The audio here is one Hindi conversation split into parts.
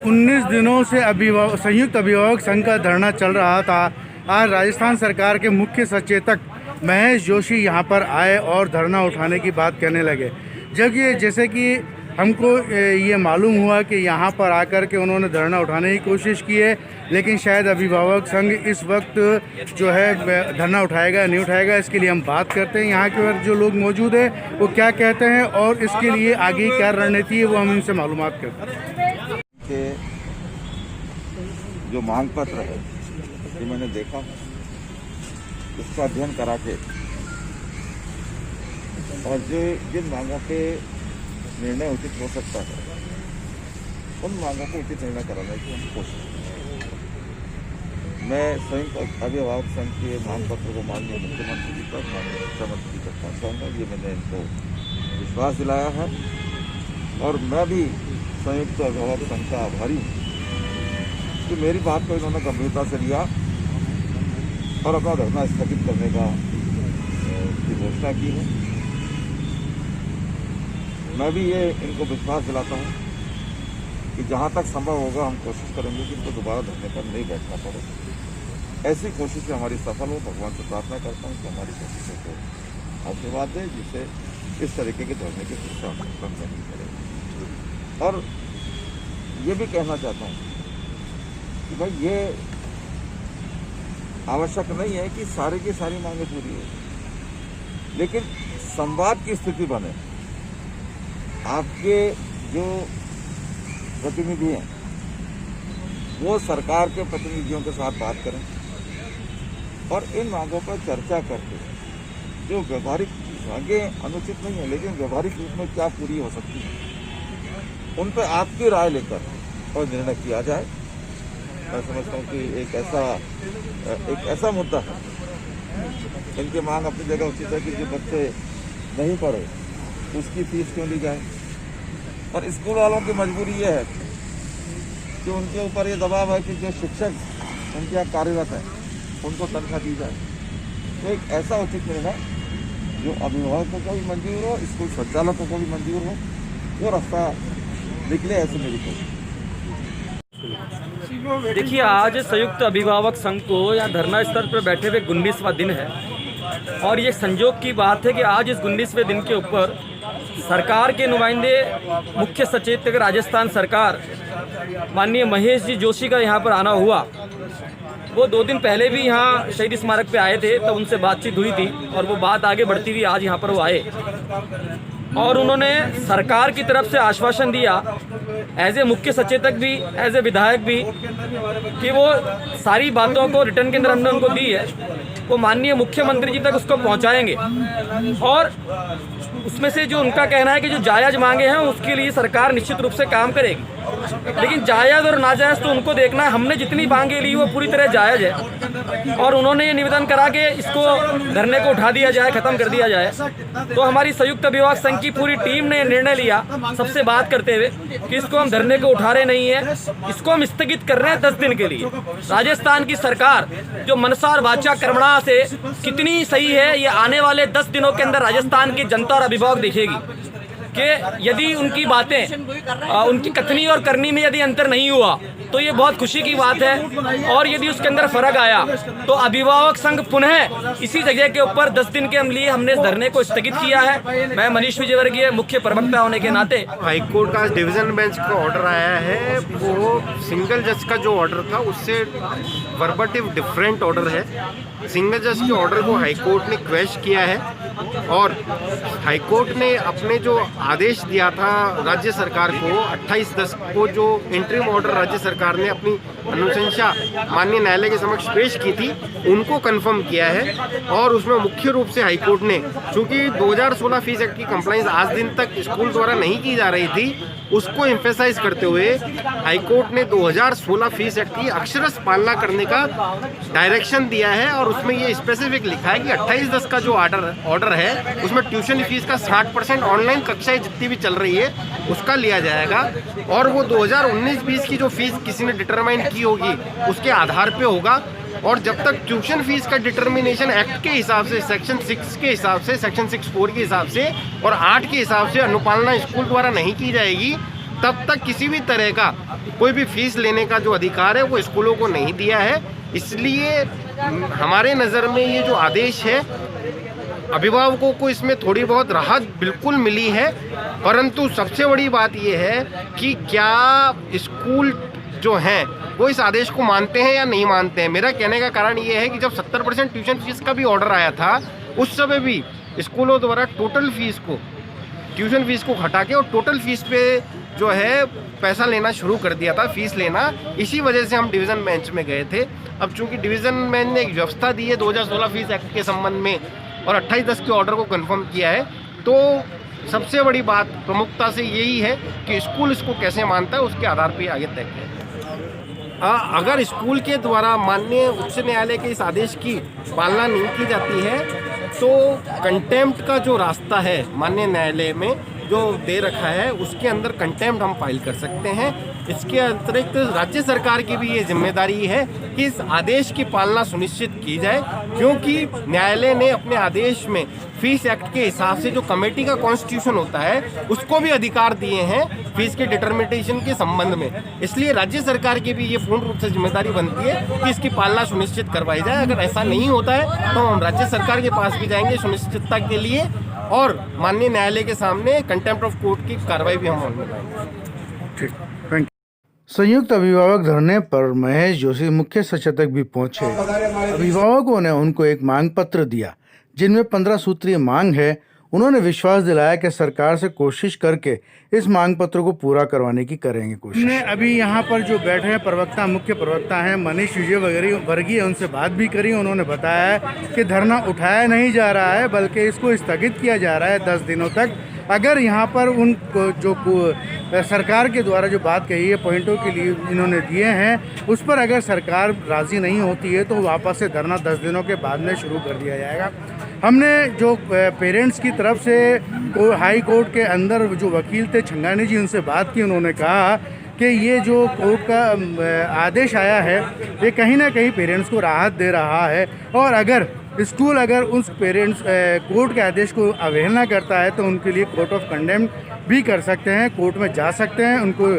19 दिनों से संयुक्त अभिभावक संघ का धरना चल रहा था। आज राजस्थान सरकार के मुख्य सचेतक महेश जोशी यहां पर आए और धरना उठाने की बात कहने लगे। जैसे कि हमको ये मालूम हुआ कि यहां पर आकर के उन्होंने धरना उठाने की कोशिश की है, लेकिन शायद अभिभावक संघ इस वक्त जो है धरना उठाएगा नहीं उठाएगा, इसके लिए हम बात करते हैं। यहाँ के जो लोग मौजूद हैं वो क्या कहते हैं और इसके लिए आगे क्या रणनीति है वो हम इनसे मालूमात करते हैं। के जो मांग पत्र है ये मैंने देखा, उसका अध्ययन करा के और जो जिन मांगों के निर्णय उचित हो सकता है उन मांगों को उचित निर्णय कराने की हम कोशिश करेंगे। मैं संयुक्त अभिभावक संघ के मांग पत्र को माननीय मुख्यमंत्री जी तक, माननीय शिक्षा मंत्री जी तक पहुँचाऊंगा, ये मैंने इनको विश्वास दिलाया है। और मैं भी संयुक्त अभिभावक संघ का आभारी हूँ कि मेरी बात को इन्होंने गंभीरता से लिया और अपना धरना स्थगित करने की घोषणा की है। मैं भी ये इनको विश्वास दिलाता हूँ कि जहाँ तक संभव होगा हम कोशिश करेंगे कि इनको दोबारा धरने पर नहीं बैठना पड़े। ऐसी कोशिश से हमारी सफल हो, भगवान से प्रार्थना करता हूँ कि हमारी कोशिशों को आशीर्वाद दे, जिससे इस तरीके के धरने की शिक्षा बंद करनी पड़े। और ये भी कहना चाहता हूँ कि भाई ये आवश्यक नहीं है कि सारी की सारी मांगें पूरी हो, लेकिन संवाद की स्थिति बने। आपके जो प्रतिनिधि हैं वो सरकार के प्रतिनिधियों के साथ बात करें और इन मांगों पर चर्चा करके जो व्यवहारिक मांगें अनुचित नहीं है लेकिन व्यवहारिक रूप में क्या पूरी हो सकती है उन पर आपकी राय लेकर और निर्णय किया जाए। मैं समझता हूँ कि एक ऐसा मुद्दा है, इनकी मांग अपनी जगह उचित है कि जो बच्चे नहीं पढ़े उसकी फीस क्यों ली जाए, और स्कूल वालों की मजबूरी ये है कि उनके ऊपर ये दबाव है कि जो शिक्षक उनके यहाँ कार्यरत है उनको तनख्वाह दी जाए। तो एक ऐसा उचित निर्णय जो अभिभावकों को भी मंजूर हो, स्कूल संचालकों को भी मंजूर हो, वो रास्ता निकले, ऐसे मेरी कोशिश। देखिए, आज संयुक्त अभिभावक संघ को यहाँ धरना स्थल पर बैठे हुए 19वां दिन है और ये संयोग की बात है कि आज इस 19वें दिन के ऊपर सरकार के नुमाइंदे मुख्य सचेतक राजस्थान सरकार माननीय महेश जी जोशी का यहाँ पर आना हुआ। वो 2 दिन पहले भी यहाँ शहीद स्मारक पे आए थे, तब उनसे बातचीत हुई थी और वो बात आगे बढ़ती हुई आज यहाँ पर वो आए और उन्होंने सरकार की तरफ से आश्वासन दिया, एज ए मुख्य सचेतक भी, एज ए विधायक भी, कि वो सारी बातों को रिटर्न के अंदर हमने उनको दी है, वो माननीय मुख्यमंत्री जी तक उसको पहुंचाएंगे और उसमें से जो उनका कहना है कि जो जायज़ मांगे हैं उसके लिए सरकार निश्चित रूप से काम करेगी। लेकिन जायज़ और नाजायज़ तो उनको देखना है। हमने जितनी मांगे ली वो पूरी तरह जायज़ है और उन्होंने ये निवेदन करा कि इसको धरने को उठा दिया जाए, ख़त्म कर दिया जाए। तो हमारी संयुक्त अभिभावक संघ की पूरी टीम ने निर्णय लिया सबसे बात करते हुए कि इसको हम धरने को उठा रहे नहीं है, इसको हम स्थगित कर रहे हैं 10 दिन के लिए। राजस्थान की सरकार जो मनसा और वाचा कर्मणा से कितनी सही है ये आने वाले 10 दिनों के अंदर राजस्थान की जनता और अभिभावक देखेगी कि यदि उनकी बातें उनकी कथनी और करनी में यदि अंतर नहीं हुआ तो ये बहुत खुशी की बात है, और यदि उसके अंदर फर्क आया तो अभिभावक संघ पुनः इसी जगह के ऊपर 10 दिन के लिए हमने इस धरने को स्थगित किया है। मैं मनीष विजयवर्गीय मुख्य प्रवक्ता होने के नाते, हाईकोर्ट का डिवीजन बेंच का ऑर्डर आया है, वो सिंगल जज का जो ऑर्डर था उससे वर्बटिव डिफरेंट ऑर्डर है। सिंगल जज के ऑर्डर को हाईकोर्ट ने क्वेश किया है और हाईकोर्ट ने अपने जो आदेश दिया था राज्य सरकार को 28/10 को, जो इंटरिम ऑर्डर राज्य सरकार ने अपनी अनुशंसा माननीय न्यायालय के समक्ष पेश की थी, उनको कंफर्म किया है। और उसमें मुख्य रूप से हाईकोर्ट ने, चूंकि 2016 फीस एक्ट की कंप्लाइंस आज दिन तक स्कूल द्वारा नहीं की जा रही थी, उसको एम्फेसाइज करते हुए हाईकोर्ट ने 2016 फीस एक्ट की अक्षरश पालना करने का डायरेक्शन दिया है और उसमें ये स्पेसिफिक लिखा है कि 28/10 का जो ऑर्डर है उसमें ट्यूशन फीस का 60% ऑनलाइन कक्षाएं जितनी भी चल रही है उसका लिया जाएगा और वो 2019-20 की जो फीस किसी ने डिटरमाइन की होगी उसके आधार पे होगा। और जब तक ट्यूशन फीस का डिटर्मिनेशन एक्ट के हिसाब से, सेक्शन 6 के हिसाब से, सेक्शन 6(4) के हिसाब से और 8 के हिसाब से अनुपालना स्कूल द्वारा नहीं की जाएगी, तब तक किसी भी तरह का कोई भी फीस लेने का जो अधिकार है वो स्कूलों को नहीं दिया है। इसलिए हमारे नज़र में ये जो आदेश है, अभिभावकों को इसमें थोड़ी बहुत राहत बिल्कुल मिली है, परंतु सबसे बड़ी बात ये है कि क्या स्कूल जो हैं वो इस आदेश को मानते हैं या नहीं मानते हैं। मेरा कहने का कारण ये है कि जब 70% ट्यूशन फीस का भी ऑर्डर आया था, उस समय भी स्कूलों द्वारा टोटल फीस को, ट्यूशन फीस को हटा के और टोटल फीस पे जो है पैसा लेना शुरू कर दिया था, फीस लेना। इसी वजह से हम डिवीज़न बेंच में गए थे। अब चूंकि डिवीज़न बेंच ने एक व्यवस्था दी है 2016 फीस एक्ट के संबंध में और 28/10 के ऑर्डर को कंफर्म किया है, तो सबसे बड़ी बात प्रमुखता से यही है कि स्कूल इसको कैसे मानता है, उसके आधार पर आगे तय किया। अगर स्कूल के द्वारा माननीय उच्च न्यायालय के इस आदेश की पालना नहीं की जाती है तो कंटेम्प्ट का जो रास्ता है माननीय न्यायालय में जो दे रखा है, उसके अंदर कंटेम्प्ट हम फाइल कर सकते हैं। इसके अतिरिक्त राज्य सरकार की भी ये जिम्मेदारी है कि इस आदेश की पालना सुनिश्चित की जाए, क्योंकि न्यायालय ने अपने आदेश में फीस एक्ट के हिसाब से जो कमेटी का कॉन्स्टिट्यूशन होता है उसको भी अधिकार दिए हैं फीस के डिटर्मिनेशन के संबंध में। इसलिए राज्य सरकार की भी ये पूर्ण रूप से जिम्मेदारी बनती है कि इसकी पालना सुनिश्चित करवाई जाए। अगर ऐसा नहीं होता है तो हम राज्य सरकार के पास भी जाएंगे सुनिश्चितता के लिए और माननीय न्यायालय के सामने कंटेम्प्ट ऑफ कोर्ट की कार्रवाई भी हम अमल में लाएंगे। ठीक, थैंक यू। संयुक्त अभिभावक धरने पर महेश जोशी मुख्य सचेतक भी पहुंचे। अभिभावकों ने उनको एक मांग पत्र दिया जिनमें 15 सूत्रीय मांग है। उन्होंने विश्वास दिलाया कि सरकार से कोशिश करके इस मांग पत्र को पूरा करवाने की करेंगे कोशिश। अभी यहाँ पर जो बैठे हैं प्रवक्ता, मुख्य प्रवक्ता हैं मनीष वर्गीय, उनसे बात भी करी। उन्होंने बताया है कि धरना उठाया नहीं जा रहा है बल्कि इसको स्थगित किया जा रहा है 10 दिनों तक। अगर यहाँ पर उन जो सरकार के द्वारा जो बात कही है, पॉइंटों के लिए इन्होंने दिए हैं, उस पर अगर सरकार राज़ी नहीं होती है तो वापस से धरना 10 दिनों के बाद में शुरू कर दिया जाएगा। हमने जो पेरेंट्स की तरफ से हाई कोर्ट के अंदर जो वकील थे छंगानी जी, उनसे बात की। उन्होंने कहा कि ये जो कोर्ट का आदेश आया है ये कहीं ना कहीं पेरेंट्स को राहत दे रहा है, और अगर स्कूल अगर उस कोर्ट के आदेश को अवहेलना करता है तो उनके लिए कोर्ट ऑफ कंडेम्प्ट भी कर सकते हैं, कोर्ट में जा सकते हैं, उनको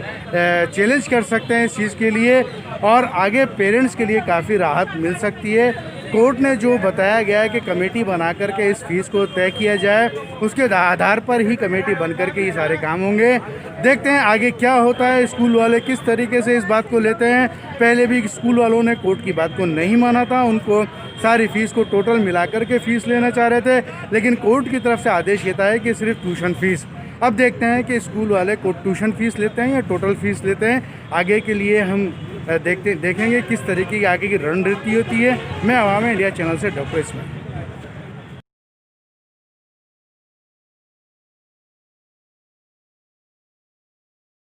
चैलेंज कर सकते हैं इस चीज़ के लिए, और आगे पेरेंट्स के लिए काफ़ी राहत मिल सकती है। कोर्ट ने जो बताया गया है कि कमेटी बना करके इस फीस को तय किया जाए, उसके आधार पर ही कमेटी बन करके ये सारे काम होंगे। देखते हैं आगे क्या होता है, स्कूल वाले किस तरीके से इस बात को लेते हैं। पहले भी स्कूल वालों ने कोर्ट की बात को नहीं माना था, उनको सारी फीस को टोटल मिला करके फ़ीस लेना चाह रहे थे, लेकिन कोर्ट की तरफ से आदेश ये था है कि सिर्फ ट्यूशन फ़ीस। अब देखते हैं कि स्कूल वाले को ट्यूशन फ़ीस लेते हैं या टोटल फ़ीस लेते हैं। आगे के लिए हम देखेंगे किस तरीके की आगे की रणनीति होती है। मैं अवाम इंडिया चैनल से डॉक्टर इसमें।